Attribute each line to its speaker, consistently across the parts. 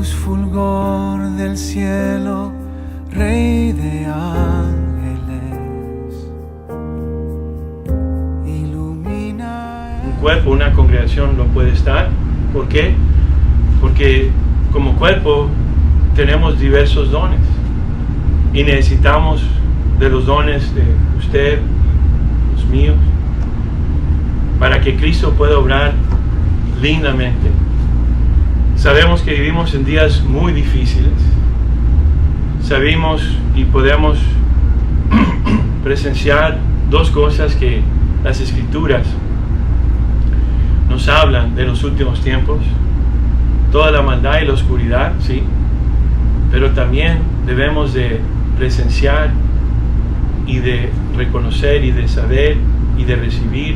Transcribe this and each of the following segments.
Speaker 1: luz fulgor del cielo, Rey de ángeles, ilumina.
Speaker 2: Un cuerpo, una congregación no puede estar. ¿Por qué? Porque como cuerpo tenemos diversos dones y necesitamos de los dones de usted, los míos, para que Cristo pueda obrar lindamente. Sabemos que vivimos en días muy difíciles. Sabemos y podemos presenciar dos cosas que las Escrituras nos hablan de los últimos tiempos: toda la maldad y la oscuridad, sí, pero también debemos de presenciar y de reconocer y de saber y de recibir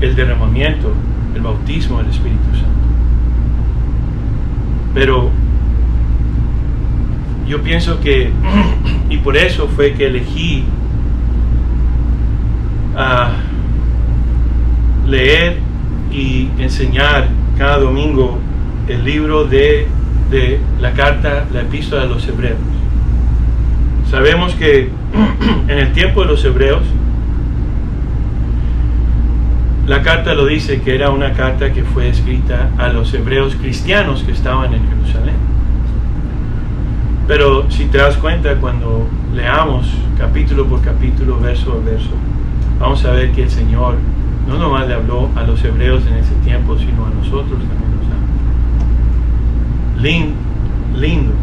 Speaker 2: el derramamiento, el bautismo del Espíritu Santo. Pero yo pienso que, y por eso fue que elegí leer y enseñar cada domingo el libro de la carta, la epístola de los Hebreos. Sabemos que en el tiempo de los Hebreos, la carta lo dice que era una carta que fue escrita a los hebreos cristianos que estaban en Jerusalén. Pero si te das cuenta, cuando leamos capítulo por capítulo, verso a verso, vamos a ver que el Señor no nomás le habló a los hebreos en ese tiempo, sino a nosotros también nos habla. Lindo.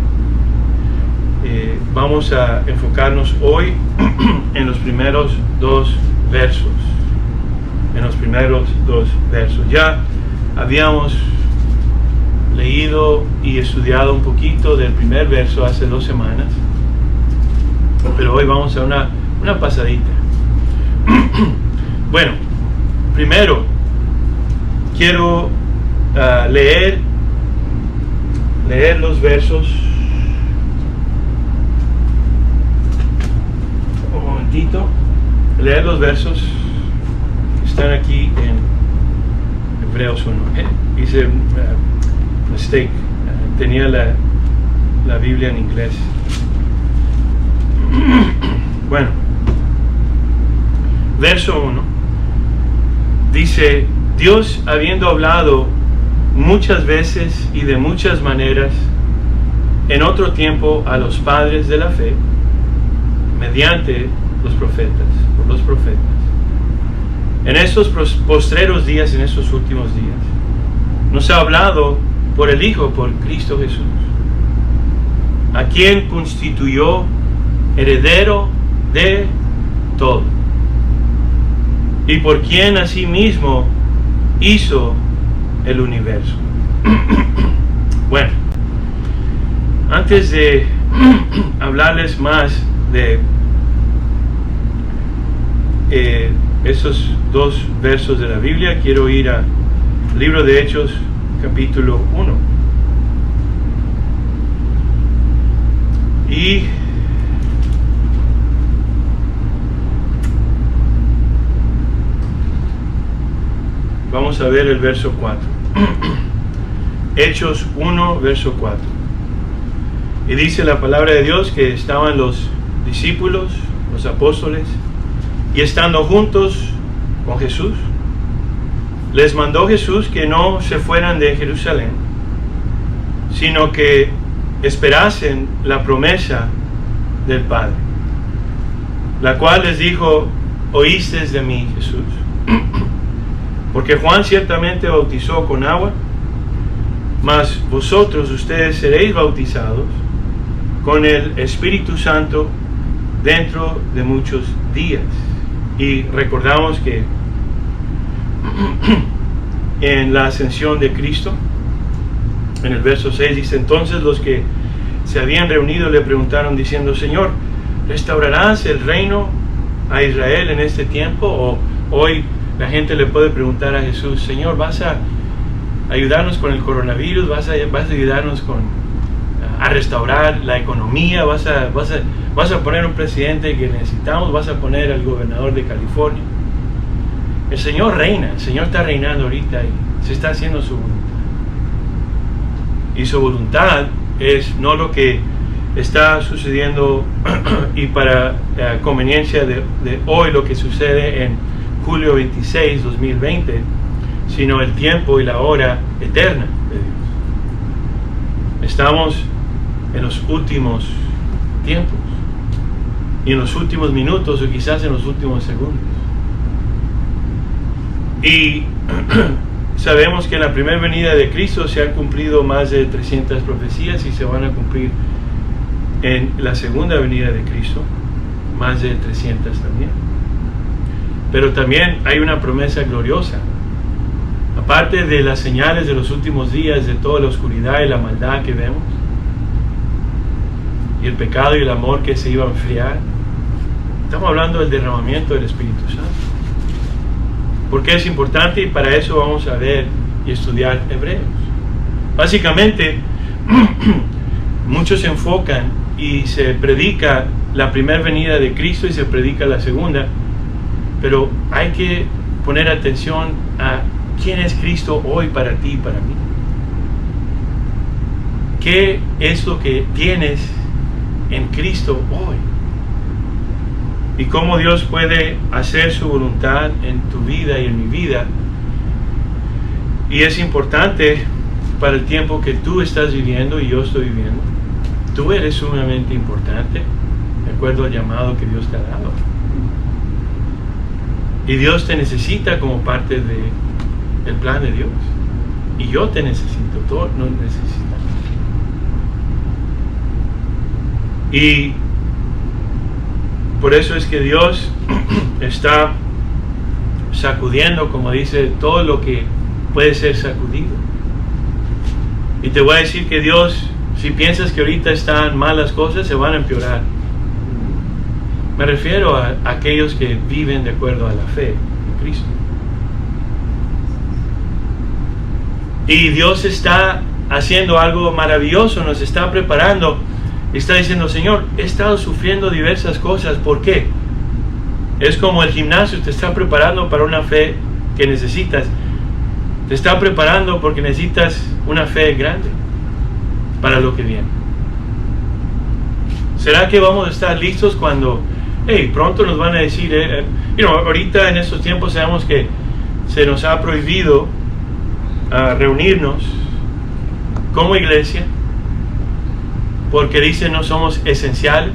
Speaker 2: Vamos a enfocarnos hoy en los primeros dos versos. Ya habíamos leído y estudiado un poquito del primer verso hace 2 semanas, pero hoy vamos a una pasadita. Bueno, primero quiero leer los versos. Un momentito. Leer los versos que están aquí en Hebreos 1. Hice mistake. Tenía la Biblia en inglés. Bueno, verso 1 dice: Dios, habiendo hablado muchas veces y de muchas maneras en otro tiempo a los padres de la fe, mediante los profetas, en estos postreros días, en estos últimos días, nos ha hablado por el Hijo, por Cristo Jesús, a quien constituyó heredero de todo, y por quien asimismo hizo el universo. Bueno, antes de hablarles más de esos 2 versos de la Biblia, quiero ir al libro de Hechos, capítulo 1. Y vamos a ver el verso 4. Hechos 1, verso 4. Y dice la palabra de Dios que estaban los discípulos, los apóstoles, y estando juntos con Jesús, les mandó Jesús que no se fueran de Jerusalén, sino que esperasen la promesa del Padre, la cual les dijo: oísteis de mí, Jesús, porque Juan ciertamente bautizó con agua, mas ustedes seréis bautizados con el Espíritu Santo dentro de muchos días. Y recordamos que en la ascensión de Cristo, en el verso 6 dice: entonces los que se habían reunido le preguntaron diciendo: Señor, ¿restaurarás el reino a Israel en este tiempo? O hoy la gente le puede preguntar a Jesús: Señor, ¿vas a ayudarnos con el coronavirus? ¿Vas a ayudarnos a restaurar la economía? ¿Vas a poner un presidente que necesitamos? ¿Vas a poner al gobernador de California? El Señor reina, el Señor está reinando ahorita y se está haciendo su voluntad. Y su voluntad es no lo que está sucediendo y para la conveniencia de hoy, lo que sucede en julio 26, 2020, sino el tiempo y la hora eterna de Dios. Estamos en los últimos tiempos y en los últimos minutos o quizás en los últimos segundos. Y sabemos que en la primera venida de Cristo se han cumplido más de 300 profecías y se van a cumplir en la segunda venida de Cristo más de 300 también. Pero también hay una promesa gloriosa. Aparte de las señales de los últimos días, de toda la oscuridad y la maldad que vemos, y el pecado y el amor que se iba a enfriar, estamos hablando del derramamiento del Espíritu Santo. Porque es importante, y para eso vamos a ver y estudiar Hebreos. Básicamente, muchos se enfocan y se predica la primera venida de Cristo y se predica la segunda, pero hay que poner atención a quién es Cristo hoy para ti y para mí. ¿Qué es lo que tienes en Cristo hoy? Y cómo Dios puede hacer su voluntad en tu vida y en mi vida. Y es importante para el tiempo que tú estás viviendo y yo estoy viviendo. Tú eres sumamente importante, de acuerdo al llamado que Dios te ha dado. Y Dios te necesita como parte del plan de Dios. Y yo te necesito, todos nos necesitamos. Y por eso es que Dios está sacudiendo, como dice, todo lo que puede ser sacudido. Y te voy a decir que Dios, si piensas que ahorita están mal las cosas, se van a empeorar. Me refiero a aquellos que viven de acuerdo a la fe en Cristo. Y Dios está haciendo algo maravilloso, nos está preparando. Está diciendo, Señor, he estado sufriendo diversas cosas. ¿Por qué? Es como el gimnasio, te está preparando para una fe que necesitas. Te está preparando porque necesitas una fe grande para lo que viene. ¿Será que vamos a estar listos cuando pronto nos van a decir, ahorita en estos tiempos sabemos que se nos ha prohibido reunirnos como iglesia? Porque dicen no somos esenciales.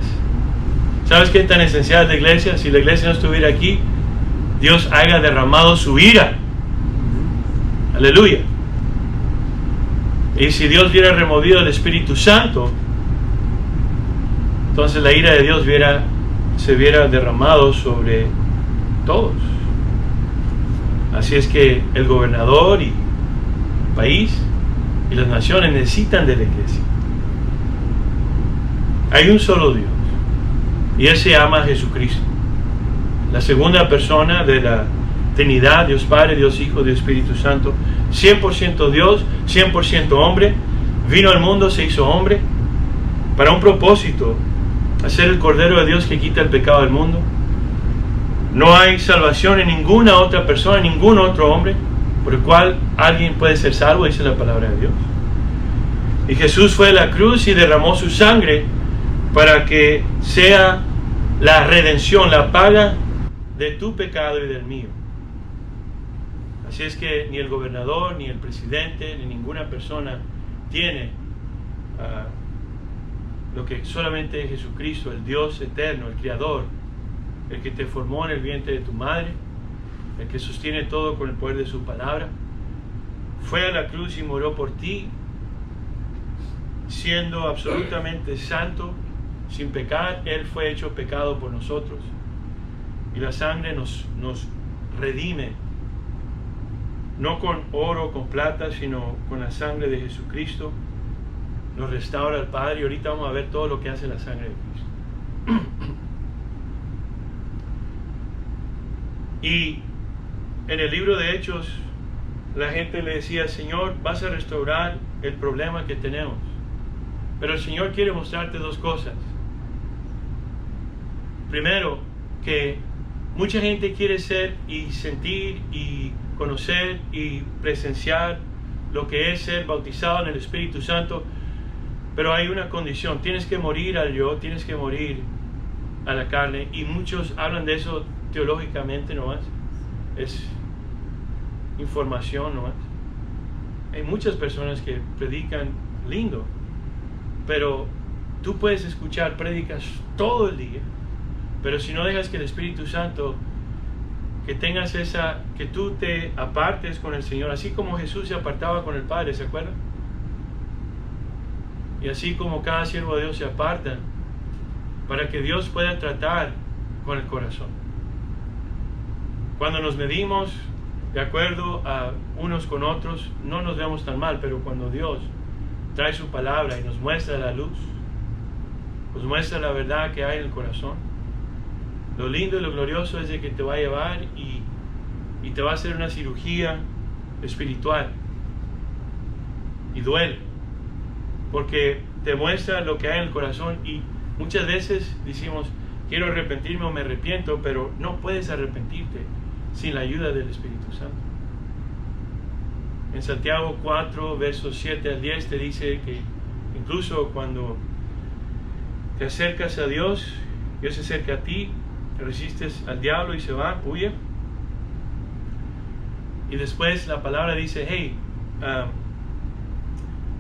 Speaker 2: ¿Sabes qué es tan esencial la iglesia? Si la iglesia no estuviera aquí, Dios haya derramado su ira. Aleluya. Y si Dios hubiera removido el Espíritu Santo, entonces la ira de Dios se hubiera derramado sobre todos. Así es que el gobernador y el país y las naciones necesitan de la iglesia. Hay un solo Dios y Él se llama Jesucristo, la segunda persona de la Trinidad, Dios Padre, Dios Hijo, Dios Espíritu Santo, 100% Dios, 100% hombre. Vino al mundo, se hizo hombre para un propósito, hacer el Cordero de Dios que quita el pecado del mundo. No hay salvación en ninguna otra persona, en ningún otro hombre por el cual alguien puede ser salvo, dice la palabra de Dios. Y Jesús fue a la cruz y derramó su sangre para que sea la redención, la paga de tu pecado y del mío. Así es que ni el gobernador, ni el presidente, ni ninguna persona tiene lo que solamente Jesucristo, el Dios eterno, el Creador, el que te formó en el vientre de tu madre, el que sostiene todo con el poder de su palabra, fue a la cruz y murió por ti, siendo absolutamente santo, sin pecar. Él fue hecho pecado por nosotros y la sangre nos redime, no con oro, con plata, sino con la sangre de Jesucristo. Nos restaura al Padre y ahorita vamos a ver todo lo que hace la sangre de Cristo. Y en el libro de Hechos la gente le decía, Señor, vas a restaurar el problema que tenemos, pero el Señor quiere mostrarte dos cosas. Primero, que mucha gente quiere ser y sentir y conocer y presenciar lo que es ser bautizado en el Espíritu Santo, pero hay una condición: tienes que morir al yo, tienes que morir a la carne, y muchos hablan de eso teológicamente nomás, es información nomás. Hay muchas personas que predican lindo, pero tú puedes escuchar prédicas todo el día, pero si no dejas que el Espíritu Santo, que tengas que tú te apartes con el Señor, así como Jesús se apartaba con el Padre, ¿se acuerdan? Y así como cada siervo de Dios se aparta, para que Dios pueda tratar con el corazón. Cuando nos medimos de acuerdo a unos con otros, no nos vemos tan mal, pero cuando Dios trae su palabra y nos muestra la luz, nos muestra la verdad que hay en el corazón, lo lindo y lo glorioso es de que te va a llevar y te va a hacer una cirugía espiritual, y duele, porque te muestra lo que hay en el corazón. Y muchas veces decimos, quiero arrepentirme o me arrepiento, pero no puedes arrepentirte sin la ayuda del Espíritu Santo. En Santiago 4, versos 7 al 10 te dice que incluso cuando te acercas a Dios, Dios se acerca a ti, resistes al diablo y se va, huye. Y después la palabra dice, hey,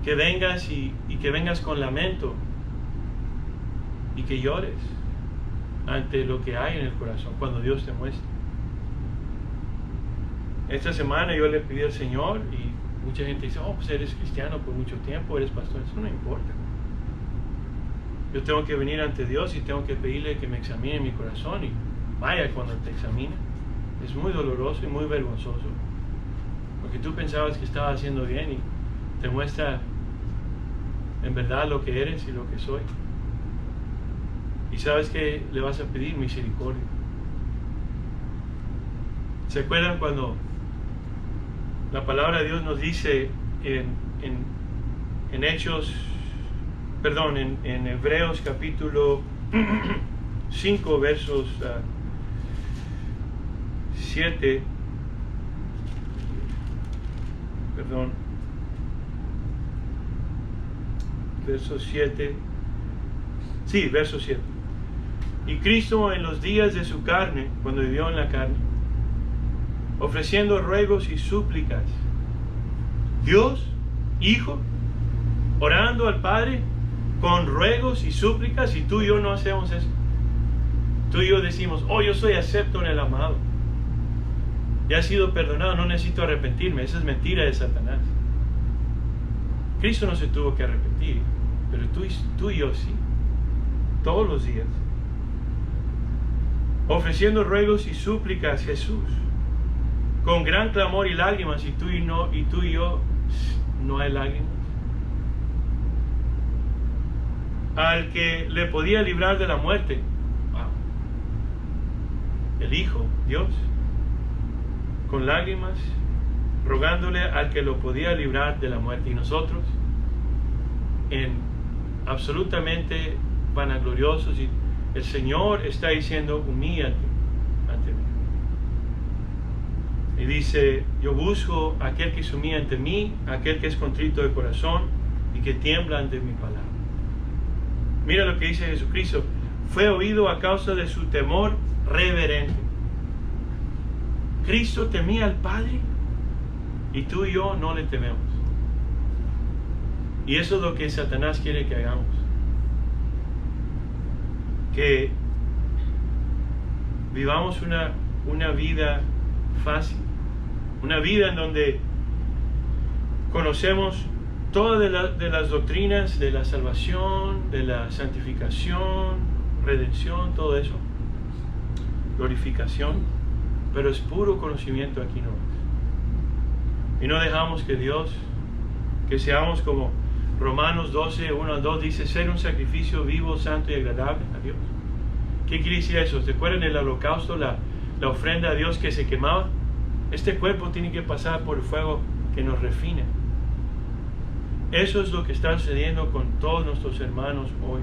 Speaker 2: que vengas y que vengas con lamento y que llores ante lo que hay en el corazón cuando Dios te muestra. Esta semana yo le pedí al Señor, y mucha gente dice, oh, pues eres cristiano por mucho tiempo, eres pastor. Eso no importa. Yo tengo que venir ante Dios y tengo que pedirle que me examine mi corazón, y vaya, cuando te examina es muy doloroso y muy vergonzoso, porque tú pensabas que estabas haciendo bien y te muestra en verdad lo que eres y lo que soy, y sabes que le vas a pedir misericordia. ¿Se acuerdan cuando la palabra de Dios nos dice en Hebreos capítulo 5 versos 7, verso 7, sí, verso 7. Y Cristo en los días de su carne, cuando vivió en la carne, ofreciendo ruegos y súplicas, Dios, Hijo, orando al Padre con ruegos y súplicas, y tú y yo no hacemos eso. Tú y yo decimos, oh, yo soy acepto en el amado, ya he sido perdonado, no necesito arrepentirme. Esa es mentira de Satanás. Cristo no se tuvo que arrepentir, pero tú y yo sí, todos los días, ofreciendo ruegos y súplicas, Jesús, con gran clamor y lágrimas, y tú y yo no hay lágrimas, al que le podía librar de la muerte. Wow. El Hijo, Dios, con lágrimas, rogándole al que lo podía librar de la muerte, y nosotros absolutamente vanagloriosos, y el Señor está diciendo, humíllate ante mí. Y dice, yo busco a aquel que se humilla ante mí, aquel que es contrito de corazón y que tiembla ante mi palabra. Mira lo que dice Jesucristo: fue oído a causa de su temor reverente. Cristo temía al Padre y tú y yo no le tememos. Y eso es lo que Satanás quiere que hagamos. Que vivamos una vida fácil, una vida en donde conocemos todas de las doctrinas de la salvación, de la santificación, redención, todo eso, glorificación, pero es puro conocimiento aquí nomás. Y no dejamos que Dios, que seamos como Romanos 12, 1 al 2 dice, ser un sacrificio vivo, santo y agradable a Dios. ¿Qué quiere decir eso? ¿Se acuerdan el holocausto, la ofrenda a Dios que se quemaba? Este cuerpo tiene que pasar por el fuego que nos refina. Eso es lo que está sucediendo con todos nuestros hermanos hoy.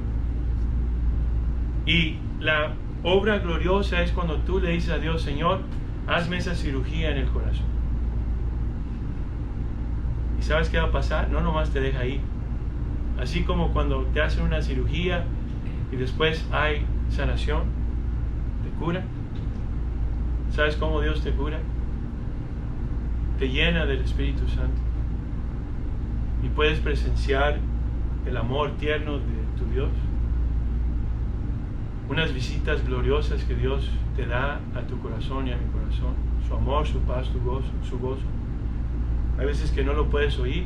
Speaker 2: Y la obra gloriosa es cuando tú le dices a Dios, Señor, hazme esa cirugía en el corazón. ¿Y sabes qué va a pasar? No nomás te deja ir. Así como cuando te hacen una cirugía y después hay sanación, te cura. ¿Sabes cómo Dios te cura? Te llena del Espíritu Santo. Y puedes presenciar el amor tierno de tu Dios. Unas visitas gloriosas que Dios te da a tu corazón y a mi corazón. Su amor, su paz, su gozo. Hay veces que no lo puedes oír.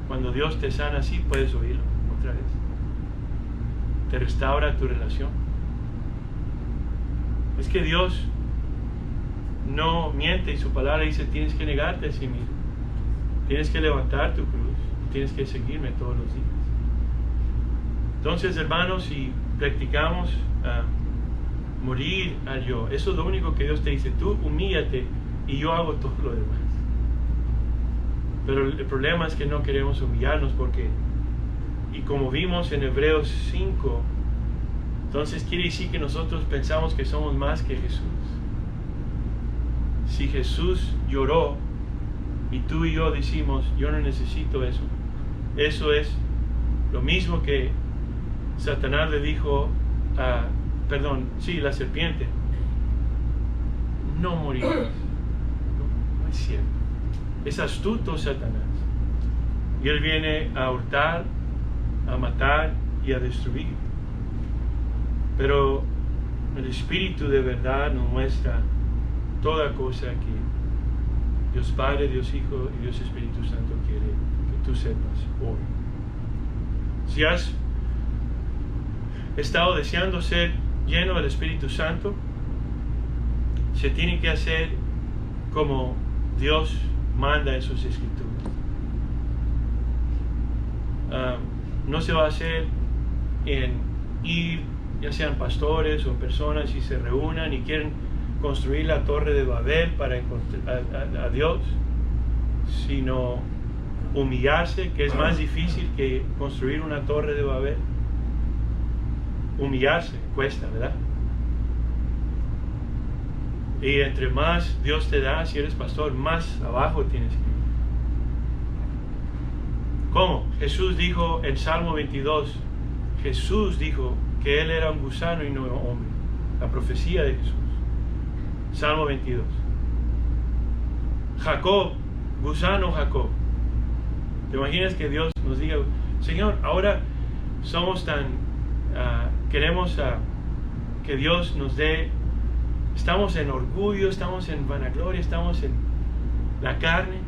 Speaker 2: Cuando Dios te sana así, puedes oírlo otra vez. Te restaura tu relación. Es que Dios no miente y su palabra dice: tienes que negarte a sí mismo. Tienes que levantar tu cruz. Tienes que seguirme todos los días. Entonces, hermanos, si practicamos morir al yo, eso es lo único que Dios te dice: tú humíllate y yo hago todo lo demás. Pero el problema es que no queremos humillarnos porque, y como vimos en Hebreos 5, entonces quiere decir que nosotros pensamos que somos más que Jesús. Si Jesús lloró y tú y yo decimos: yo no necesito eso, eso es lo mismo que Satanás le dijo a, la serpiente: no morirás. No es cierto. Es astuto Satanás. Y él viene a hurtar, a matar y a destruir. Pero el Espíritu de verdad nos muestra toda cosa que Dios Padre, Dios Hijo y Dios Espíritu Santo quiere que tú sepas hoy. Si has estado deseando ser lleno del Espíritu Santo, se tiene que hacer como Dios manda en sus escrituras. No se va a hacer en ir, ya sean pastores o personas, y se reúnan y quieren construir la torre de Babel para encontrar a Dios, sino humillarse, que es más difícil que construir una torre de Babel. Humillarse cuesta, ¿verdad? Y entre más Dios te da, si eres pastor, más abajo tienes que ir. ¿Cómo? Jesús dijo en Salmo 22, Jesús dijo que Él era un gusano y no un hombre. La profecía de Jesús. Salmo 22. Jacob, gusano Jacob. ¿Te imaginas que Dios nos diga: Señor, ahora somos tan... queremos que Dios nos dé... Estamos en orgullo, estamos en vanagloria, estamos en la carne.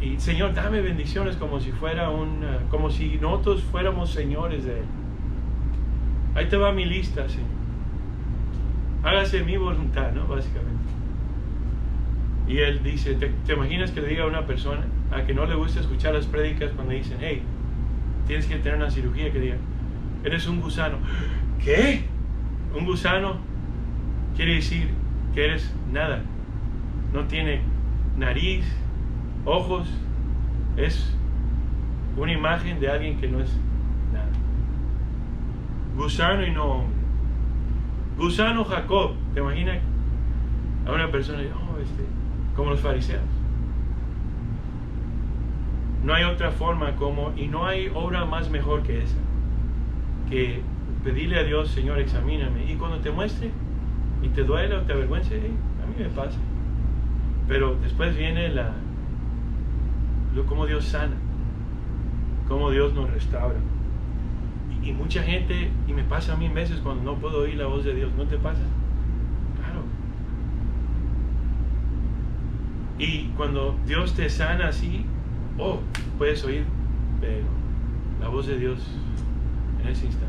Speaker 2: Y Señor, dame bendiciones como si fuera como si nosotros fuéramos señores de Él. Ahí te va mi lista, Señor. Hágase mi voluntad, ¿no? Básicamente. Y Él dice, ¿te imaginas que le diga a una persona a que no le gusta escuchar las prédicas cuando dicen: hey, tienes que tener una cirugía, que diga: eres un gusano? ¿Qué? Un gusano quiere decir que eres nada. No tiene nariz, ojos. Es una imagen de alguien que no es nada. Gusano y no hombre. Gusano Jacob. ¿Te imaginas a una persona como los fariseos? No hay otra forma y no hay obra más mejor que esa, que pedirle a Dios: Señor, examíname, y cuando te muestre y te duele o te avergüence, a mí me pasa. Pero después viene cómo Dios sana, cómo Dios nos restaura. Y mucha gente, y me pasa a mí veces cuando no puedo oír la voz de Dios. ¿No te pasa? Claro. Y cuando Dios te sana así, puedes oír la voz de Dios en ese instante.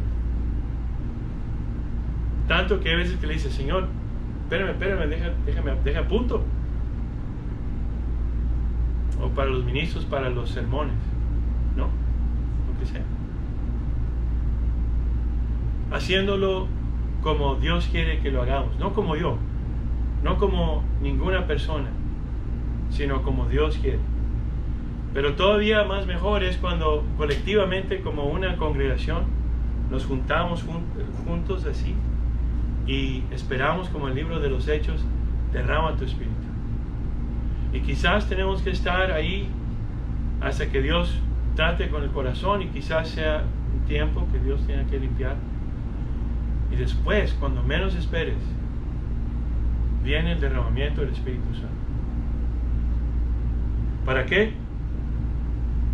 Speaker 2: Tanto que hay veces que le dice: Señor, espérame, déjame a punto. O para los ministros, para los sermones, ¿no? Lo que sea. Haciéndolo como Dios quiere que lo hagamos, no como yo, no como ninguna persona, sino como Dios quiere. Pero todavía más mejor es cuando colectivamente, como una congregación, nos juntamos juntos así y esperamos, como el libro de los Hechos: derrama tu espíritu. Y quizás tenemos que estar ahí hasta que Dios trate con el corazón, y quizás sea un tiempo que Dios tenga que limpiar. Y después, cuando menos esperes, viene el derramamiento del Espíritu Santo. ¿Para qué?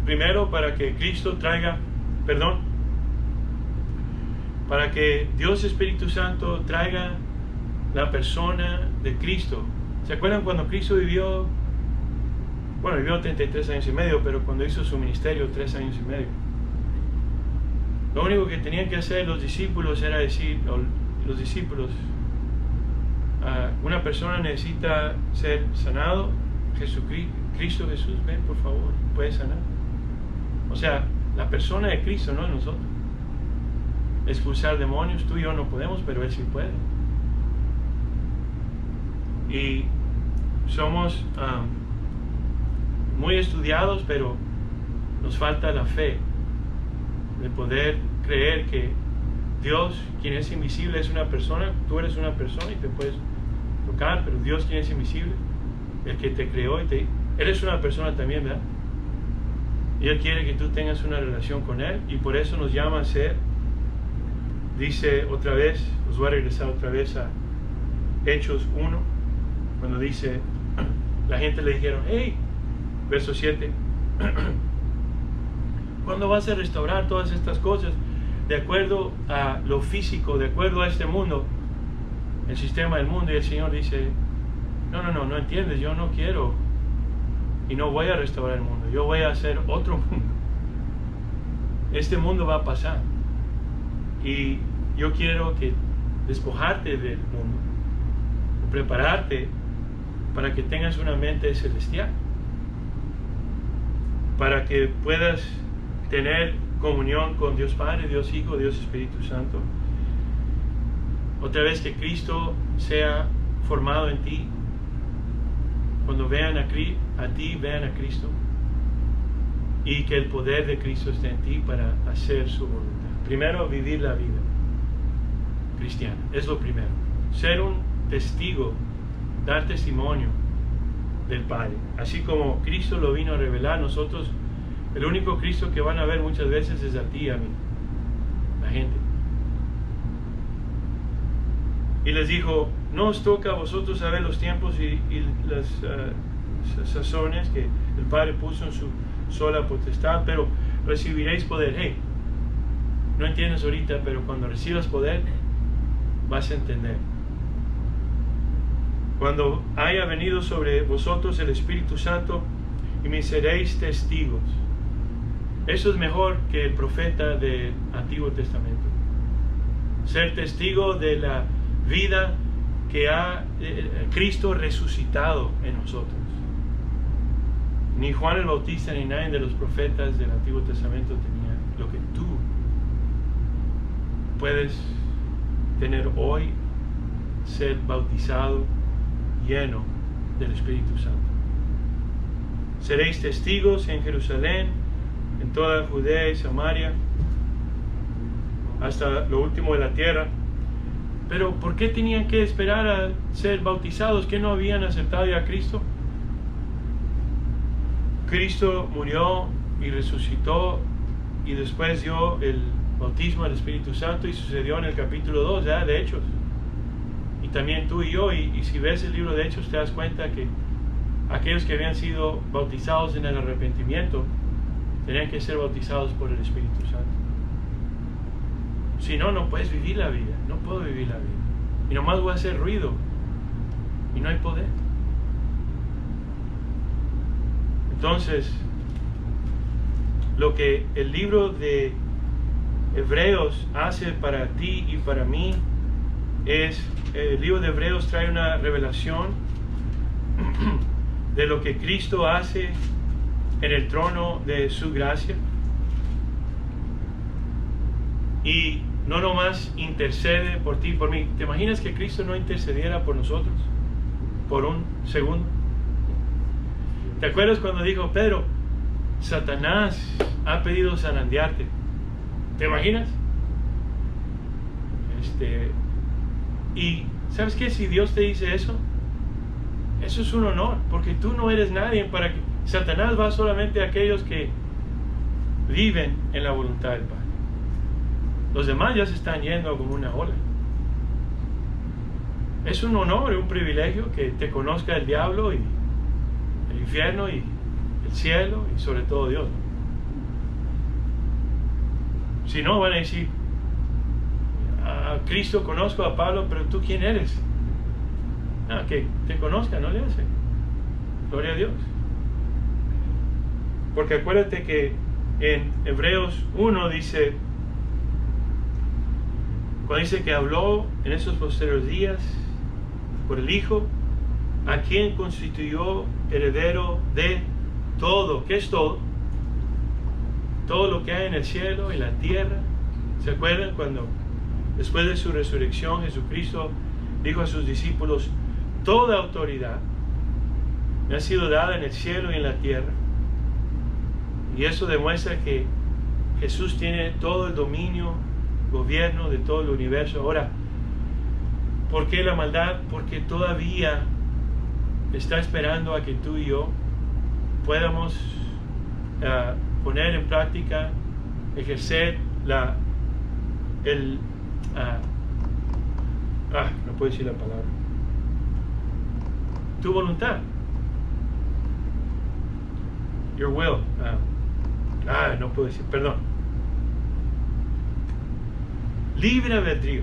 Speaker 2: Primero, para que Cristo traiga perdón, para que Dios Espíritu Santo traiga la persona de Cristo. ¿Se acuerdan cuando Cristo vivió? Bueno, vivió 33 años y medio, pero cuando hizo su ministerio, 3 años y medio. Lo único que tenían que hacer los discípulos era decir, los discípulos, una persona necesita ser sanado, Cristo Jesús, ven por favor, puede sanar. O sea, la persona de Cristo, no nosotros. Expulsar demonios, tú y yo no podemos, pero Él sí puede. Y somos muy estudiados, pero nos falta la fe de poder creer que Dios, quien es invisible, es una persona. Tú eres una persona y te puedes tocar, pero Dios, quien es invisible, el que te creó eres una persona también, ¿verdad? Y Él quiere que tú tengas una relación con Él, y por eso nos llama a ser. Dice otra vez, os voy a regresar otra vez a Hechos 1, cuando dice, la gente le dijeron, hey, verso 7, ¿cuándo vas a restaurar todas estas cosas de acuerdo a lo físico, de acuerdo a este mundo, el sistema del mundo? Y el Señor dice, no entiendes, yo no quiero y no voy a restaurar el mundo, yo voy a hacer otro mundo. Este mundo va a pasar y yo quiero que despojarte del mundo, prepararte para que tengas una mente celestial, para que puedas tener comunión con Dios Padre, Dios Hijo, Dios Espíritu Santo. Otra vez, que Cristo sea formado en ti. Cuando vean a ti, vean a Cristo, y que el poder de Cristo esté en ti para hacer su voluntad. Primero, vivir la vida cristiana, es lo primero. Ser un testigo, dar testimonio del Padre. Así como Cristo lo vino a revelar, nosotros, el único Cristo que van a ver muchas veces es a ti y a mí, la gente. Y les dijo, no os toca a vosotros saber los tiempos y las sazones que el Padre puso en su sola potestad, pero recibiréis poder. Hey, no entiendes ahorita, pero cuando recibas poder, vas a entender. Cuando haya venido sobre vosotros el Espíritu Santo, y me seréis testigos. Eso es mejor que el profeta del Antiguo Testamento. Ser testigo de la vida que ha Cristo resucitado en nosotros. Ni Juan el Bautista ni nadie de los profetas del Antiguo Testamento tenía lo que tú puedes tener hoy, ser bautizado, lleno del Espíritu Santo. Seréis testigos en Jerusalén, en toda Judea y Samaria, hasta lo último de la tierra. Pero ¿por qué tenían que esperar a ser bautizados? ¿Que no habían aceptado ya a Cristo? Cristo murió y resucitó, y después dio el bautismo del Espíritu Santo, y sucedió en el capítulo 2 ya de Hechos. Y también tú y yo, y si ves el libro de Hechos, te das cuenta que aquellos que habían sido bautizados en el arrepentimiento tenían que ser bautizados por el Espíritu Santo. Si no, no puedes vivir la vida. No puedo vivir la vida. Y nomás voy a hacer ruido. Y no hay poder. Entonces, lo que el libro de Hebreos hace para ti y para mí es, el libro de Hebreos trae una revelación de lo que Cristo hace en el trono de su gracia. Y no nomás intercede por ti y por mí. ¿Te imaginas que Cristo no intercediera por nosotros por un segundo? ¿Te acuerdas cuando dijo Pedro, Satanás ha pedido zarandearte? ¿Te imaginas? Y ¿sabes qué? Si Dios te dice eso, eso es un honor, porque tú no eres nadie para que... Satanás va solamente a aquellos que viven en la voluntad del Padre. Los demás ya se están yendo como una ola. Es un honor y un privilegio que te conozca el diablo y el infierno y el cielo y sobre todo Dios. Si no, van a decir: a Cristo conozco, a Pablo, pero tú ¿quién eres? Que te conozca, no le hace. Gloria a Dios. Porque acuérdate que en Hebreos 1 dice, cuando dice que habló en esos posteriores días por el Hijo, a quien constituyó heredero de todo. ¿Qué es todo? Todo lo que hay en el cielo y la tierra. ¿Se acuerdan cuando después de su resurrección Jesucristo dijo a sus discípulos: toda autoridad me ha sido dada en el cielo y en la tierra? Y eso demuestra que Jesús tiene todo el dominio, gobierno de todo el universo. Ahora, ¿por qué la maldad? Porque todavía está esperando a que tú y yo podamos poner en práctica, ejercer no puedo decir la palabra, tu voluntad, your will, no puedo decir, perdón, libre albedrío.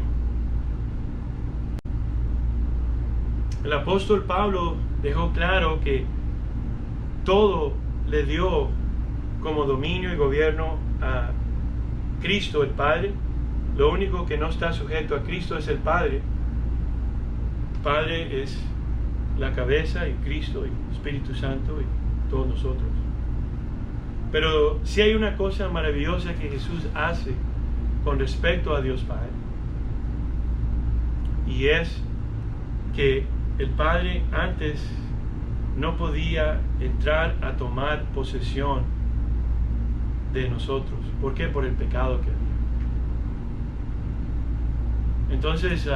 Speaker 2: El apóstol Pablo dejó claro que todo le dio como dominio y gobierno a Cristo el Padre. Lo único que no está sujeto a Cristo es el Padre. El Padre es la cabeza, y Cristo y Espíritu Santo y todos nosotros. Pero si hay una cosa maravillosa que Jesús hace con respecto a Dios Padre, y es que el Padre antes no podía entrar a tomar posesión de nosotros. ¿Por qué? Por el pecado que había. Entonces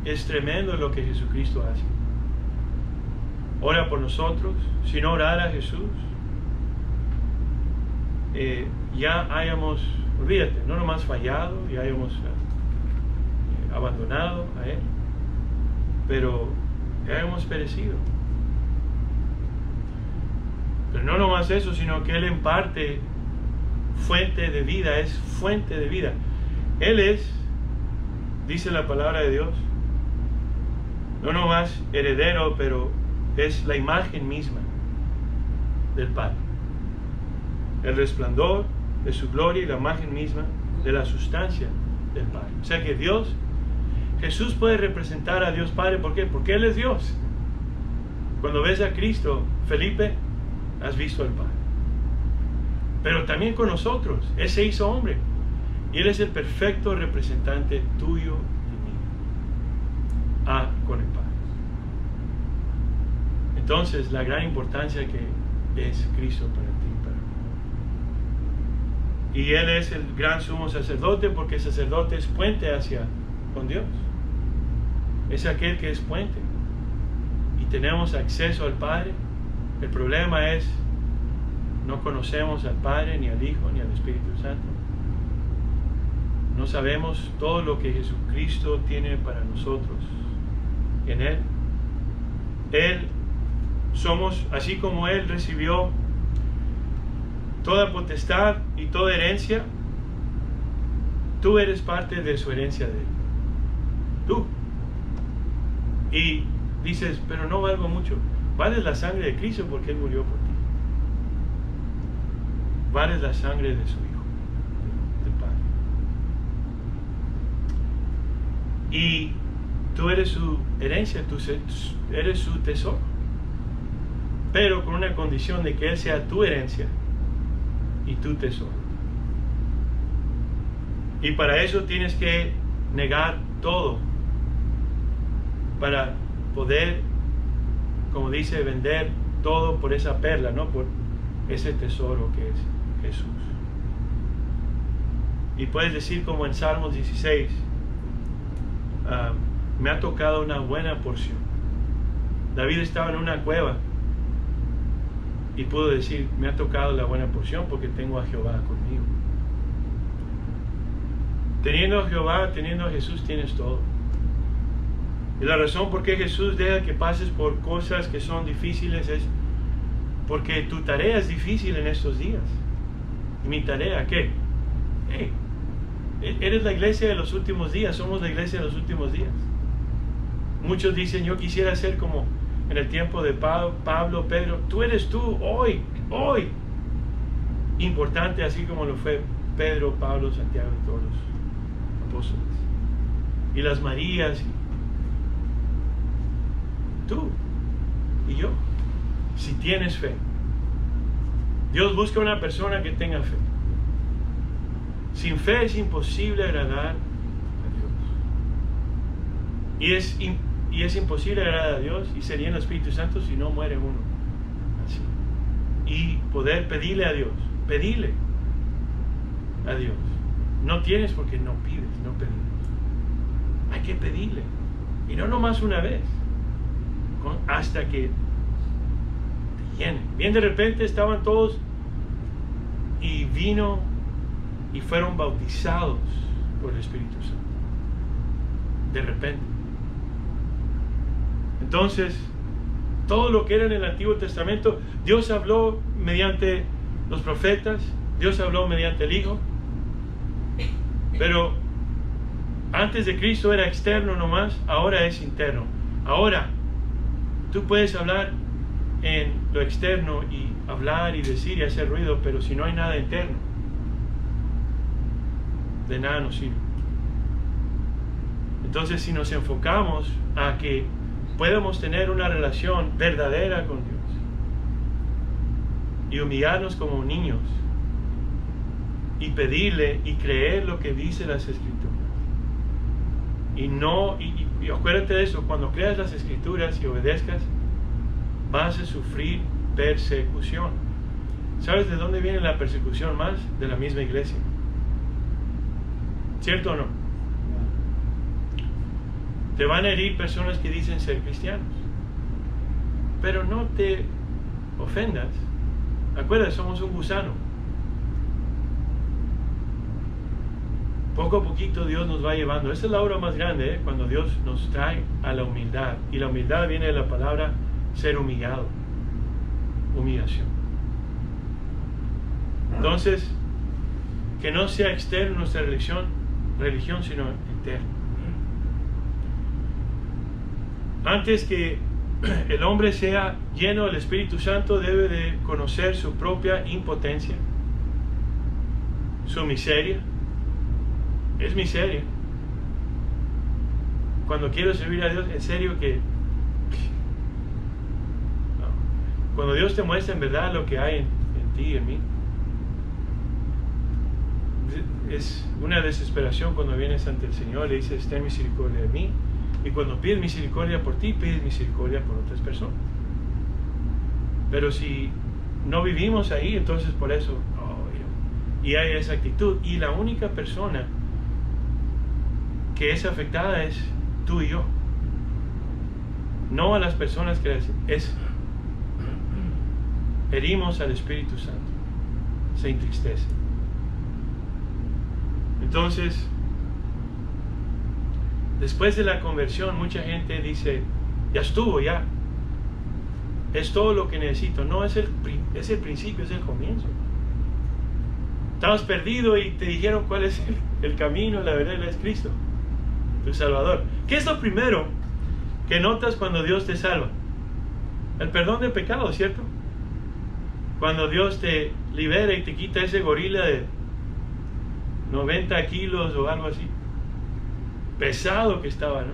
Speaker 2: es tremendo lo que Jesucristo hace. Ora por nosotros. Si no orara Jesús, ya hayamos, olvídate, no nomás fallado, ya hayamos abandonado a Él, pero ya hemos perecido. Pero no nomás eso, sino que Él imparte fuente de vida, es fuente de vida. Él es, dice la palabra de Dios, no nomás heredero, pero es la imagen misma del Padre. El resplandor de su gloria y la imagen misma de la sustancia del Padre. O sea que Jesús puede representar a Dios Padre. ¿Por qué? Porque Él es Dios. Cuando ves a Cristo, Felipe, has visto al Padre. Pero también con nosotros, Él se hizo hombre. Y Él es el perfecto representante tuyo y mío. Con el Padre. Entonces, la gran importancia que es Cristo para ti y para mí. Y Él es el gran sumo sacerdote, porque el sacerdote es puente con Dios. Es aquel que es puente. Y tenemos acceso al Padre. El problema es, no conocemos al Padre, ni al Hijo, ni al Espíritu Santo. No sabemos todo lo que Jesucristo tiene para nosotros. En Él somos, así como Él recibió toda potestad y toda herencia, tú eres parte de su herencia de Él. Tú. Y dices, pero no valgo mucho. Vales la sangre de Cristo porque Él murió por ti. Vales la sangre de su Hijo, del Padre. Y tú eres su herencia, tú eres su tesoro. Pero con una condición de que Él sea tu herencia y tu tesoro. Y para eso tienes que negar todo, para poder, como dice, vender todo por esa perla, no por ese tesoro que es Jesús. Y puedes decir como en Salmos 16, me ha tocado una buena porción. David estaba en una cueva y puedo decir, me ha tocado la buena porción porque tengo a Jehová conmigo. Teniendo a Jehová, teniendo a Jesús, tienes todo. Y la razón por qué Jesús deja que pases por cosas que son difíciles es porque tu tarea es difícil en estos días. ¿Y mi tarea qué? Hey, eres la iglesia de los últimos días, somos la iglesia de los últimos días. Muchos dicen, yo quisiera ser como en el tiempo de Pablo, Pedro. Tú eres tú, hoy. Importante, así como lo fue Pedro, Pablo, Santiago y todos los apóstoles. Y las Marías. Tú y yo. Si tienes fe. Dios busca una persona que tenga fe. Sin fe es imposible agradar a Dios. Y es imposible agradar a Dios y sería el Espíritu Santo si no muere uno. Así. Y poder pedirle a Dios. Pedirle a Dios. No tienes porque no pides, no pedimos. Hay que pedirle. Y no nomás una vez. Hasta que te llene. Bien de repente estaban todos y vino y fueron bautizados por el Espíritu Santo. De repente. Entonces, todo lo que era en el Antiguo Testamento, Dios habló mediante los profetas, Dios habló mediante el Hijo, pero antes de Cristo era externo nomás, ahora es interno. Ahora, tú puedes hablar en lo externo y hablar y decir y hacer ruido, pero si no hay nada interno, de nada nos sirve. Entonces, si nos enfocamos a que podemos tener una relación verdadera con Dios y humillarnos como niños y pedirle y creer lo que dice las Escrituras y acuérdate de eso, cuando creas las Escrituras y obedezcas vas a sufrir persecución. ¿Sabes de dónde viene la persecución más? De la misma iglesia. ¿Cierto o no? Te van a herir personas que dicen ser cristianos. Pero no te ofendas. Acuérdate, somos un gusano. Poco a poquito Dios nos va llevando. Esa es la obra más grande, cuando Dios nos trae a la humildad. Y la humildad viene de la palabra ser humillado. Humillación. Entonces, que no sea externo nuestra religión, sino interna. Antes que el hombre sea lleno del Espíritu Santo, debe de conocer su propia impotencia, su miseria. Es miseria. Cuando quiero servir a Dios, en serio que... no. Cuando Dios te muestra en verdad lo que hay en ti y en mí, es una desesperación cuando vienes ante el Señor y le dices, ten misericordia de mí. Y cuando pides misericordia por ti, pides misericordia por otras personas. Pero si no vivimos ahí, entonces por eso, y hay esa actitud. Y la única persona que es afectada es tú y yo. No a las personas que herimos al Espíritu Santo. Se entristece. Entonces, después de la conversión, mucha gente dice, ya estuvo, ya. Es todo lo que necesito. No, es el principio, es el comienzo. Estabas perdido y te dijeron cuál es el camino, la verdad, es Cristo, tu Salvador. ¿Qué es lo primero que notas cuando Dios te salva? El perdón de pecados, ¿cierto? Cuando Dios te libera y te quita ese gorila de 90 kilos o algo así. Pesado que estaba, ¿no?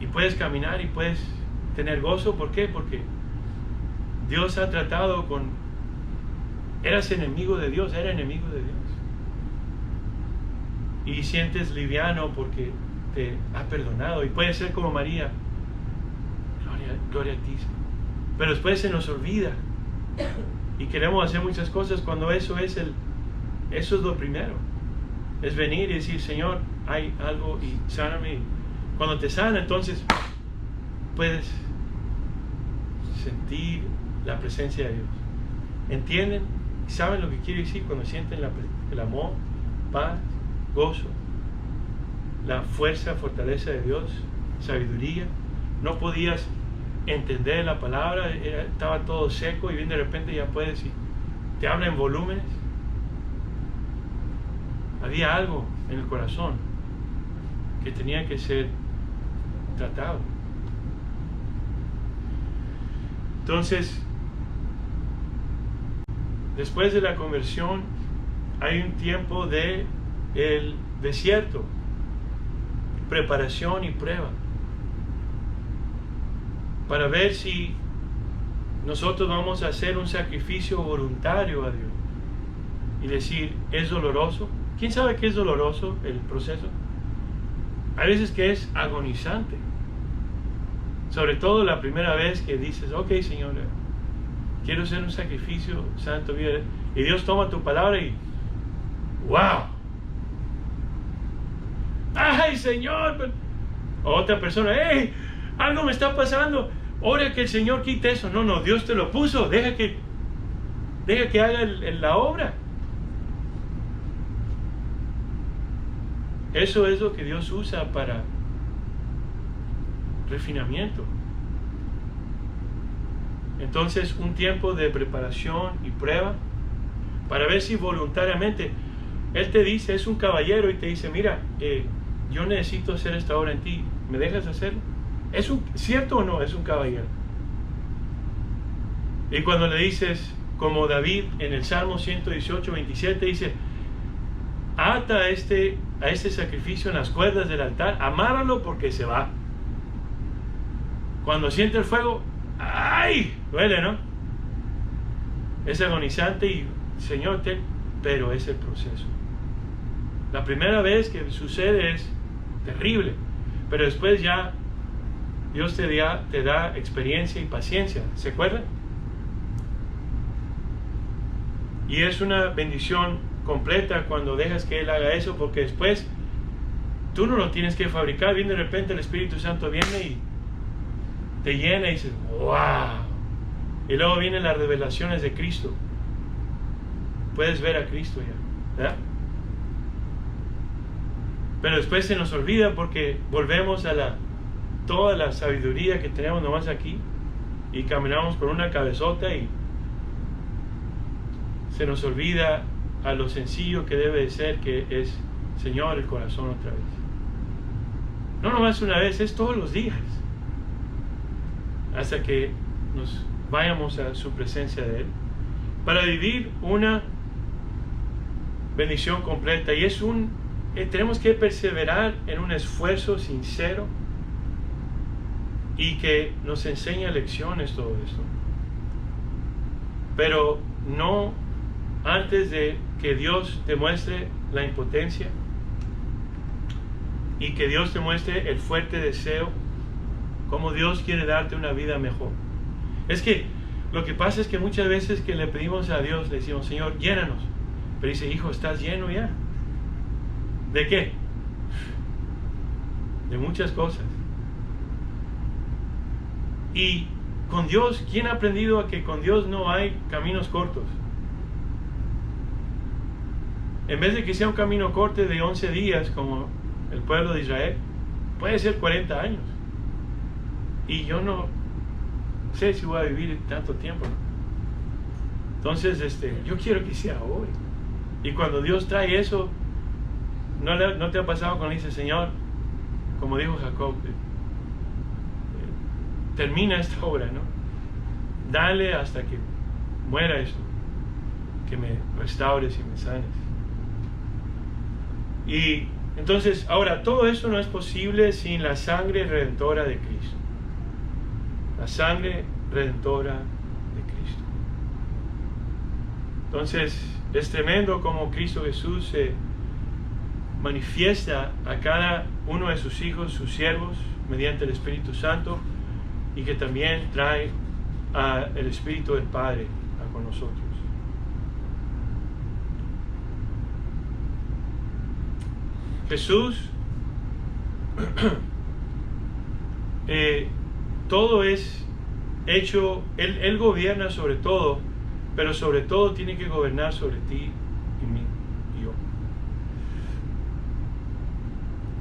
Speaker 2: Y puedes caminar y puedes tener gozo. ¿Por qué? Porque Dios ha tratado con... Eras enemigo de Dios, era enemigo de Dios. Y sientes liviano porque te ha perdonado. Y puedes ser como María. Gloria a ti. Pero después se nos olvida. Y queremos hacer muchas cosas cuando eso es lo primero. Es venir y decir, Señor, hay algo y sáname. Cuando te sana, entonces puedes sentir la presencia de Dios. ¿Entienden? ¿Saben lo que quiere decir cuando sienten el amor, paz, gozo, la fuerza, fortaleza de Dios, sabiduría? No podías entender la palabra, estaba todo seco y bien de repente ya puedes y te habla en volúmenes. Había algo en el corazón que tenía que ser tratado. Entonces, después de la conversión hay un tiempo de el desierto, preparación y prueba, para ver si nosotros vamos a hacer un sacrificio voluntario a Dios y decir, ¿es doloroso? ¿Quién sabe qué es doloroso el proceso? Hay veces que es agonizante, sobre todo la primera vez que dices, ok, Señor, quiero hacer un sacrificio santo, y Dios toma tu palabra y wow, ay, Señor, otra persona, hey, algo me está pasando, ora que el Señor quite eso. No, Dios te lo puso, deja que haga la obra. Eso es lo que Dios usa para refinamiento. Entonces, un tiempo de preparación y prueba para ver si voluntariamente Él te dice, es un caballero y te dice, mira, yo necesito hacer esta obra en ti, ¿me dejas hacerlo? ¿Es cierto o no? Es un caballero. Y cuando le dices, como David en el Salmo 118, 27 dice, ata a este sacrificio en las cuerdas del altar, amárralo porque se va. Cuando siente el fuego, ¡ay! Duele, ¿no? Es agonizante y, Señor, pero es el proceso. La primera vez que sucede es terrible, pero después ya Dios te da experiencia y paciencia. ¿Se acuerdan? Y es una bendición completa cuando dejas que Él haga eso, porque después tú no lo tienes que fabricar. Bien, de repente el Espíritu Santo viene y te llena y dices, wow. Y luego vienen las revelaciones de Cristo. Puedes ver a Cristo ya, ¿verdad? Pero después se nos olvida porque volvemos a toda la sabiduría que tenemos nomás aquí y caminamos con una cabezota y se nos olvida a lo sencillo que debe de ser, que es, Señor, el corazón otra vez. No nomás una vez, es todos los días, hasta que nos vayamos a su presencia de Él, para vivir una bendición completa. Y tenemos que perseverar en un esfuerzo sincero y que nos enseña lecciones todo esto, pero no antes de que Dios te muestre la impotencia y que Dios te muestre el fuerte deseo, como Dios quiere darte una vida mejor. Es que lo que pasa es que muchas veces que le pedimos a Dios, le decimos, Señor, llénanos, pero dice, hijo, ¿estás lleno ya? ¿De qué? De muchas cosas. Y con Dios, ¿quién ha aprendido a que con Dios no hay caminos cortos? En vez de que sea un camino corto de 11 días como el pueblo de Israel, puede ser 40 años. Y yo no sé si voy a vivir tanto tiempo, ¿no? Entonces, yo quiero que sea hoy. Y cuando Dios trae eso, ¿no te ha pasado cuando dice, Señor, como dijo Jacob, termina esta obra, ¿no? Dale hasta que muera esto, que me restaures y me sanes. Y entonces, ahora, todo eso no es posible sin la sangre redentora de Cristo. La sangre redentora de Cristo. Entonces, es tremendo como Cristo Jesús se manifiesta a cada uno de sus hijos, sus siervos, mediante el Espíritu Santo, y que también trae el Espíritu del Padre con nosotros. Jesús, todo es Él gobierna sobre todo, pero sobre todo tiene que gobernar sobre ti y mí y yo.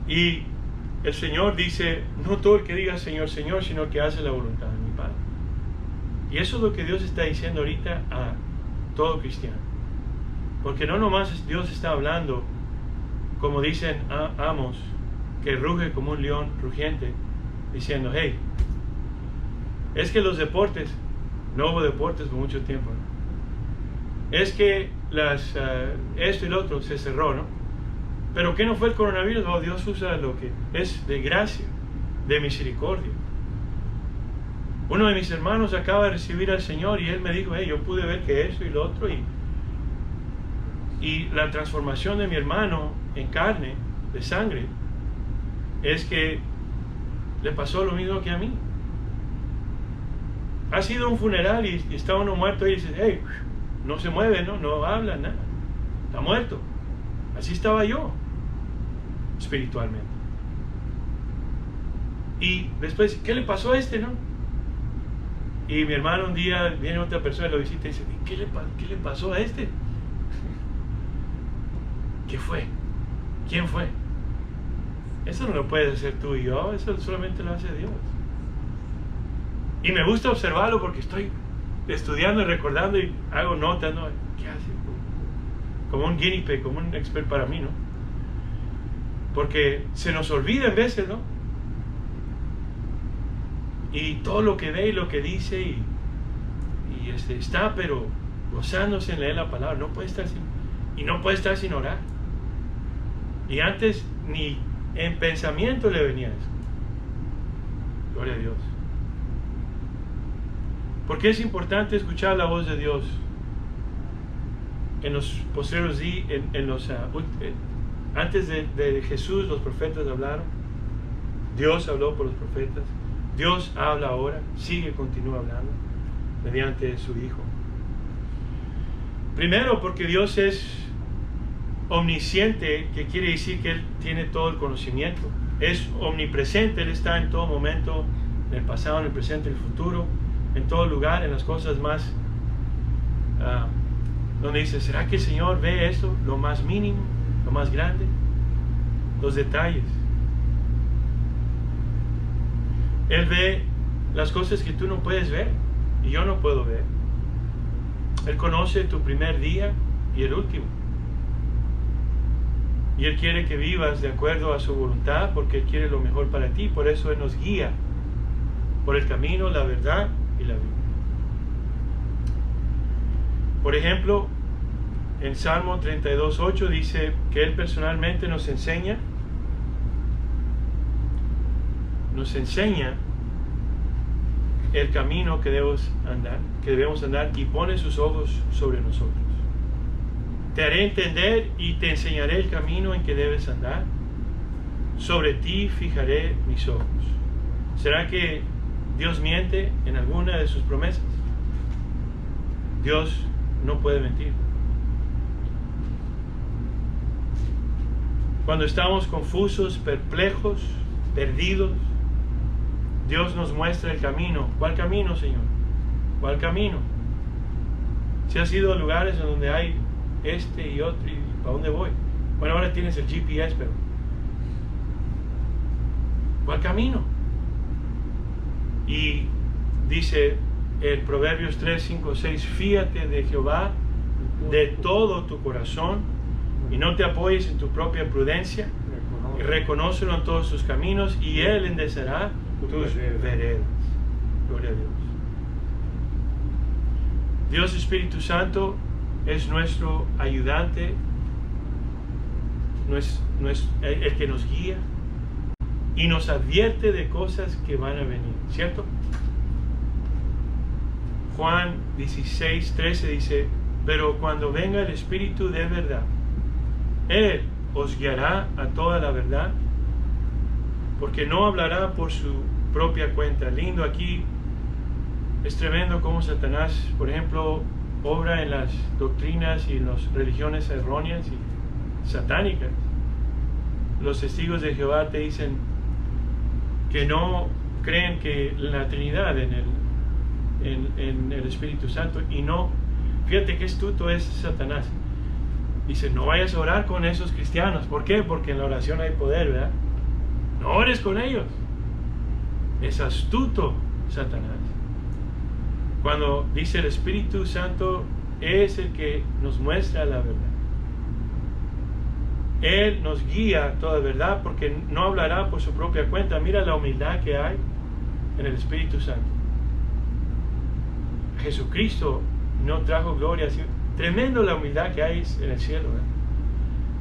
Speaker 2: Y el Señor dice, no todo el que diga Señor, Señor, sino el que hace la voluntad de mi Padre. Y eso es lo que Dios está diciendo ahorita a todo cristiano. Porque no nomás Dios está hablando, como dicen Amos, que ruge como un león rugiente, diciendo, hey, es que los deportes, no hubo deportes por mucho tiempo, ¿no? Es que esto y lo otro se cerró, ¿no? Pero ¿qué no fue el coronavirus? Oh, Dios usa lo que es de gracia, de misericordia. Uno de mis hermanos acaba de recibir al Señor y él me dijo, hey, yo pude ver que esto y lo otro, y la transformación de mi hermano en carne, de sangre, es que le pasó lo mismo que a mí. Ha sido un funeral y está uno muerto y dice, hey, no se mueve, no habla, nada, está muerto. Así estaba yo, espiritualmente. Y después, ¿qué le pasó a este, no? Y mi hermano un día viene otra persona y lo visita y dice, ¿qué le pasó a este? ¿Qué fue? ¿Quién fue? Eso no lo puedes hacer tú y yo, eso solamente lo hace Dios. Y me gusta observarlo porque estoy estudiando y recordando y hago notas, ¿no? ¿Qué hace? Como un guinea pig, como un expert para mí, ¿no? Porque se nos olvida en veces, ¿no? Y todo lo que ve y lo que dice y está pero gozándose en leer la palabra, no puede estar sin orar. Y antes ni en pensamiento le venía eso. Gloria a Dios. ¿Por qué es importante escuchar la voz de Dios? En los posteriores días, antes de Jesús, los profetas hablaron. Dios habló por los profetas. Dios habla ahora, continúa hablando mediante su Hijo. Primero, porque Dios es omnisciente, que quiere decir que Él tiene todo el conocimiento. Es omnipresente, Él está en todo momento, en el pasado, en el presente, en el futuro, en todo lugar, en las cosas más donde dice, ¿será que el Señor ve esto? Lo más mínimo, lo más grande, los detalles. Él ve las cosas que tú no puedes ver y yo no puedo ver. Él conoce tu primer día y el último. Y Él quiere que vivas de acuerdo a su voluntad porque Él quiere lo mejor para ti. Por eso Él nos guía por el camino, la verdad y la vida. Por ejemplo, en Salmo 32:8 dice que Él personalmente nos enseña el camino que debemos andar y pone sus ojos sobre nosotros. Te haré entender y te enseñaré el camino en que debes andar. Sobre ti fijaré mis ojos. ¿Será que Dios miente en alguna de sus promesas? Dios no puede mentir. Cuando estamos confusos, perplejos, perdidos, Dios nos muestra el camino. ¿Cuál camino, Señor? ¿Cuál camino? Si has ido a lugares en donde hay este y otro, ¿y para dónde voy? Bueno, ahora tienes el GPS, pero ¿cuál camino? Y dice el Proverbios 3:5-6, fíate de Jehová de todo tu corazón y no te apoyes en tu propia prudencia, y reconócelo en todos sus caminos y Él enderezará tus veredas. Gloria a Dios. Dios Espíritu Santo es nuestro ayudante, el que nos guía y nos advierte de cosas que van a venir, ¿cierto? Juan 16:13 dice, pero cuando venga el Espíritu de verdad, Él os guiará a toda la verdad, porque no hablará por su propia cuenta. Lindo aquí, es tremendo cómo Satanás, por ejemplo, obra en las doctrinas y en las religiones erróneas y satánicas. Los testigos de Jehová te dicen que no creen que la Trinidad en en el Espíritu Santo. Y no, fíjate qué astuto es Satanás. Dice, no vayas a orar con esos cristianos. ¿Por qué? Porque en la oración hay poder, ¿verdad? No ores con ellos. Es astuto Satanás. Cuando dice el Espíritu Santo es el que nos muestra la verdad. Él nos guía a toda verdad, porque no hablará por su propia cuenta. Mira la humildad que hay en el Espíritu Santo. Jesucristo no trajo gloria. Tremendo la humildad que hay en el cielo, ¿verdad?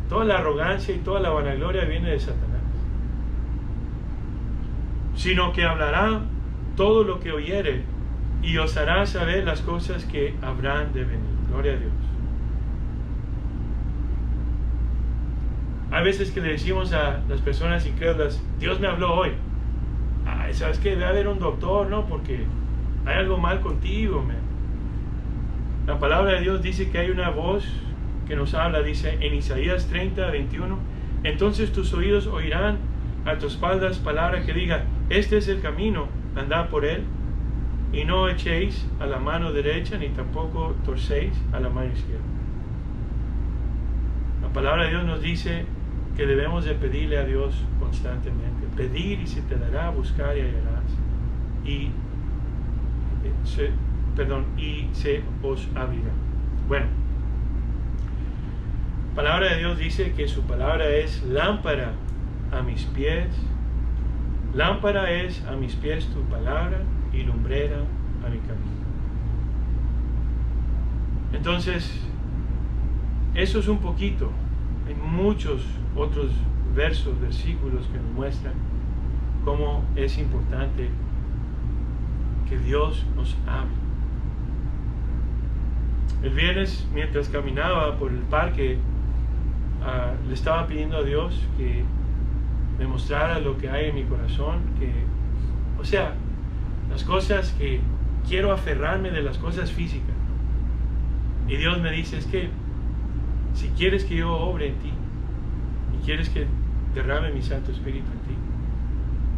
Speaker 2: Toda la arrogancia y toda la vanagloria viene de Satanás. Sino que hablará todo lo que oyere y os hará saber las cosas que habrán de venir. Gloria a Dios. Hay veces que le decimos a las personas incrédulas, Dios me habló hoy. Ay, ¿sabes qué? Debe haber un doctor, ¿no? Porque hay algo mal contigo, man. La palabra de Dios dice que hay una voz que nos habla, dice en Isaías 30, 21, entonces tus oídos oirán a tus espaldas palabra que diga, este es el camino, andad por él, y no echéis a la mano derecha, ni tampoco torcéis a la mano izquierda. La palabra de Dios nos dice que debemos de pedirle a Dios constantemente. Pedir y se te dará, buscar y hallarás. Y se os abrirá. Bueno, la palabra de Dios dice que su palabra es lámpara a mis pies. Lámpara es a mis pies tu palabra y lumbrera a mi camino. Entonces, eso es un poquito. Hay muchos otros versos, versículos que nos muestran cómo es importante que Dios nos hable. El viernes, mientras caminaba por el parque, le estaba pidiendo a Dios que me mostrara lo que hay en mi corazón, o sea, las cosas que quiero aferrarme de las cosas físicas. Y Dios me dice, es que si quieres que yo obre en ti y quieres que derrame mi Santo Espíritu en ti,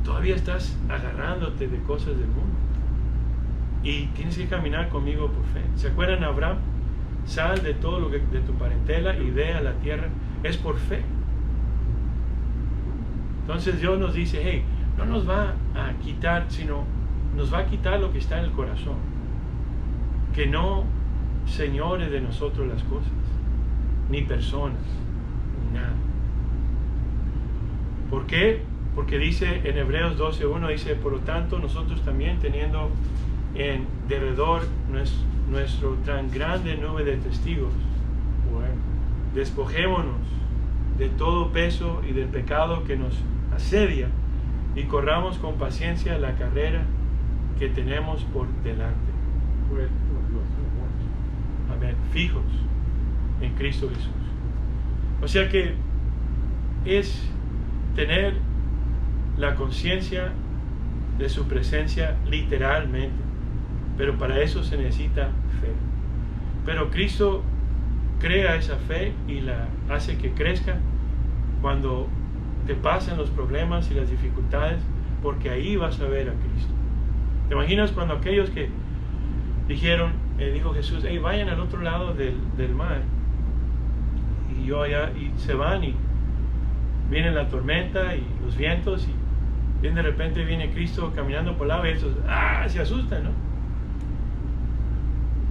Speaker 2: todavía estás agarrándote de cosas del mundo y tienes que caminar conmigo por fe. ¿Se acuerdan de Abraham? Sal de todo lo que de tu parentela y ve a la tierra. Es por fe. Entonces Dios nos dice, hey, no nos va a quitar, sino nos va a quitar lo que está en el corazón. Que no señore de nosotros las cosas, ni personas, ni nada. ¿Por qué? Porque dice en Hebreos 12:1, dice, por lo tanto nosotros también teniendo en derredor nuestro tan grande nube de testigos, bueno, despojémonos de todo peso y del pecado que nos asedia y corramos con paciencia la carrera que tenemos por delante. Amén. Fijos en Cristo Jesús. O sea que es tener la conciencia de su presencia literalmente, pero para eso se necesita fe. Pero Cristo crea esa fe y la hace que crezca cuando te pasan los problemas y las dificultades, porque ahí vas a ver a Cristo. ¿Te imaginas cuando aquellos que dijo Jesús, hey, vayan al otro lado del mar, y yo allá, y se van y viene la tormenta y los vientos y de repente viene Cristo caminando por el lado y ellos se asustan, ¿no?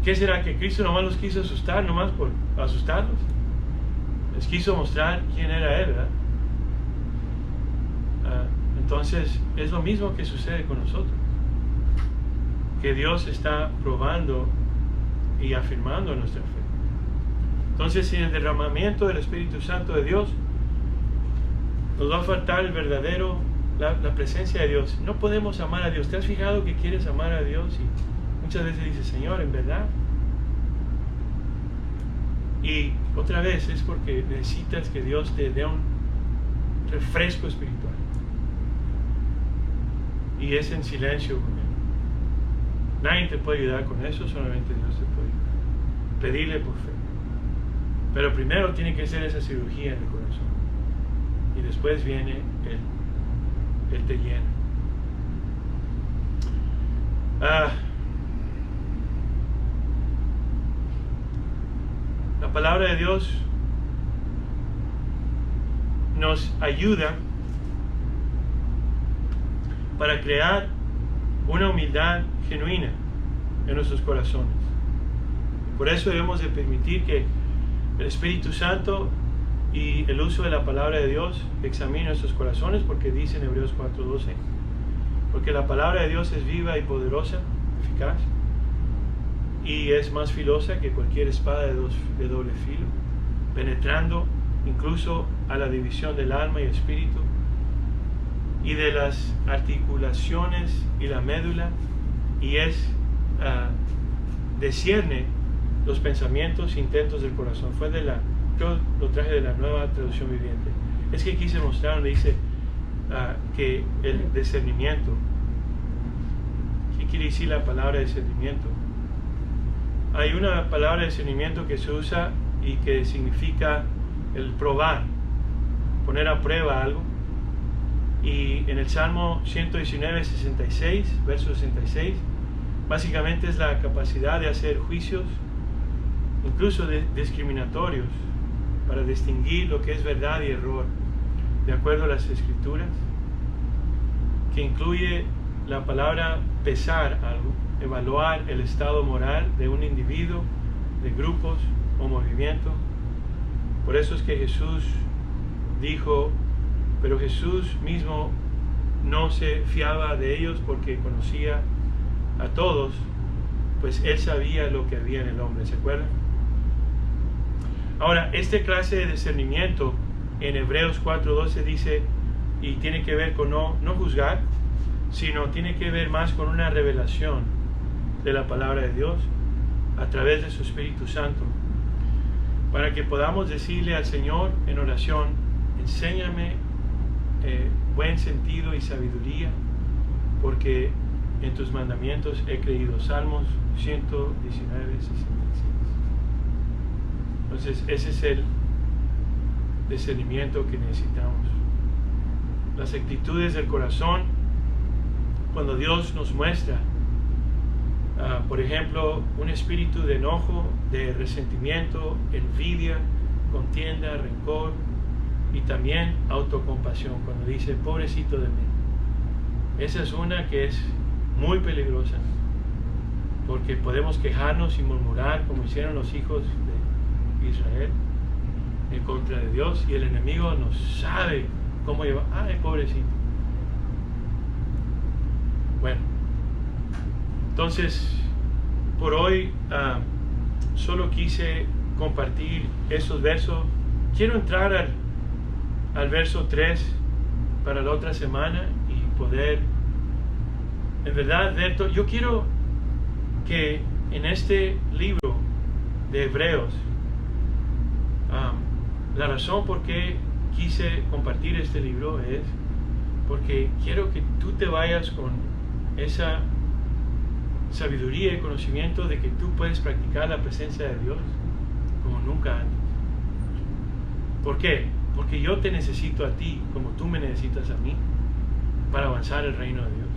Speaker 2: ¿Qué será? Que Cristo nomás los quiso asustar, nomás por asustarlos. Les quiso mostrar quién era Él, ¿verdad? Entonces es lo mismo que sucede con nosotros, que Dios está probando y afirmando nuestra fe. Entonces, sin el derramamiento del Espíritu Santo de Dios, nos va a faltar la presencia de Dios. No podemos amar a Dios. ¿Te has fijado que quieres amar a Dios? Y muchas veces dices, Señor, en verdad. Y otra vez es porque necesitas que Dios te dé un refresco espiritual. Y es en silencio con Él. Nadie te puede ayudar con eso, solamente Dios te puede ayudar. Pedirle por fe. Pero primero tiene que ser esa cirugía en el corazón. Y después viene Él te llena. La palabra de Dios nos ayuda para crear una humildad genuina en nuestros corazones. Por eso debemos de permitir que el Espíritu Santo y el uso de la palabra de Dios examine nuestros corazones, porque dice en Hebreos 4:12, porque la palabra de Dios es viva y poderosa, eficaz, y es más filosa que cualquier espada de doble filo, penetrando incluso a la división del alma y espíritu, y de las articulaciones y la médula, y discierne los pensamientos e intentos del corazón. Yo lo traje de la Nueva Traducción Viviente. Es que quise mostrar donde dice que el discernimiento. ¿Qué quiere decir la palabra discernimiento? Hay una palabra de discernimiento que se usa y que significa el probar, poner a prueba algo. Y en el Salmo 119, 66, verso 66, básicamente es la capacidad de hacer juicios, incluso discriminatorios, para distinguir lo que es verdad y error, de acuerdo a las Escrituras, que incluye la palabra pesar algo, evaluar el estado moral de un individuo, de grupos o movimiento. Por eso es que Jesús dijo, pero Jesús mismo no se fiaba de ellos porque conocía a todos, pues Él sabía lo que había en el hombre, ¿se acuerdan? Ahora, esta clase de discernimiento en Hebreos 4:12 dice, y tiene que ver con no juzgar, sino tiene que ver más con una revelación de la palabra de Dios a través de su Espíritu Santo, para que podamos decirle al Señor en oración, enséñame buen sentido y sabiduría, porque en tus mandamientos he creído. Salmos 119, 66. Entonces ese es el discernimiento que necesitamos. Las actitudes del corazón, cuando Dios nos muestra, por ejemplo, un espíritu de enojo, de resentimiento, envidia, contienda, rencor, y también autocompasión, cuando dice pobrecito de mí. Esa es una que es muy peligrosa, porque podemos quejarnos y murmurar como hicieron los hijos de Israel en contra de Dios, y el enemigo no sabe cómo llevar. Ay, pobrecito. Bueno, entonces por hoy solo quise compartir esos versos. Quiero entrar al verso 3 para la otra semana y poder en verdad ver todo. Yo quiero que en este libro de Hebreos, la razón por qué quise compartir este libro es porque quiero que tú te vayas con esa sabiduría y conocimiento de que tú puedes practicar la presencia de Dios como nunca antes. ¿Por qué? Porque yo te necesito a ti como tú me necesitas a mí para avanzar el reino de Dios,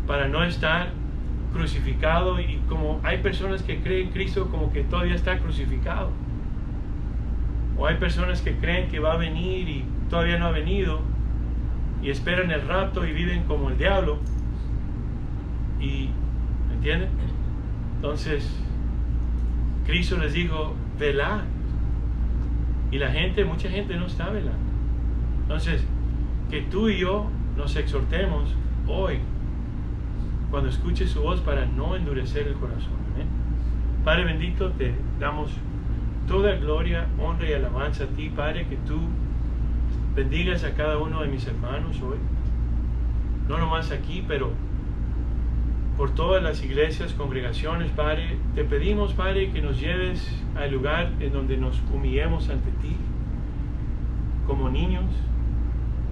Speaker 2: para no estar crucificado. Y como hay personas que creen Cristo como que todavía está crucificado, o hay personas que creen que va a venir y todavía no ha venido, y esperan el rapto y viven como el diablo. Y ¿me entienden? Entonces Cristo les dijo, velad, y mucha gente no está velando. Entonces, que tú y yo nos exhortemos hoy cuando escuches su voz para no endurecer el corazón. ¿Amén? Padre bendito, te damos toda gloria, honra y alabanza a ti, Padre, que tú bendigas a cada uno de mis hermanos hoy, no nomás aquí, pero por todas las iglesias, congregaciones, Padre. Te pedimos, Padre, que nos lleves al lugar en donde nos humillemos ante ti como niños,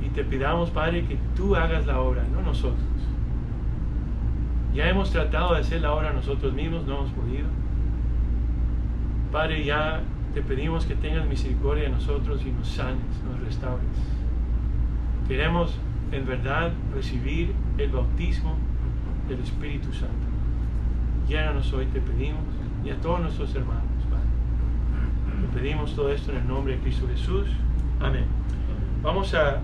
Speaker 2: y te pidamos, Padre, que tú hagas la obra, no nosotros. Ya hemos tratado de hacer la obra nosotros mismos, no hemos podido. Padre, ya te pedimos que tengas misericordia de nosotros y nos sanes, nos restaures. Queremos en verdad recibir el bautismo del Espíritu Santo. Llénanos hoy, te pedimos, y a todos nuestros hermanos, Padre. Lo pedimos todo esto en el nombre de Cristo Jesús. Amén. Vamos a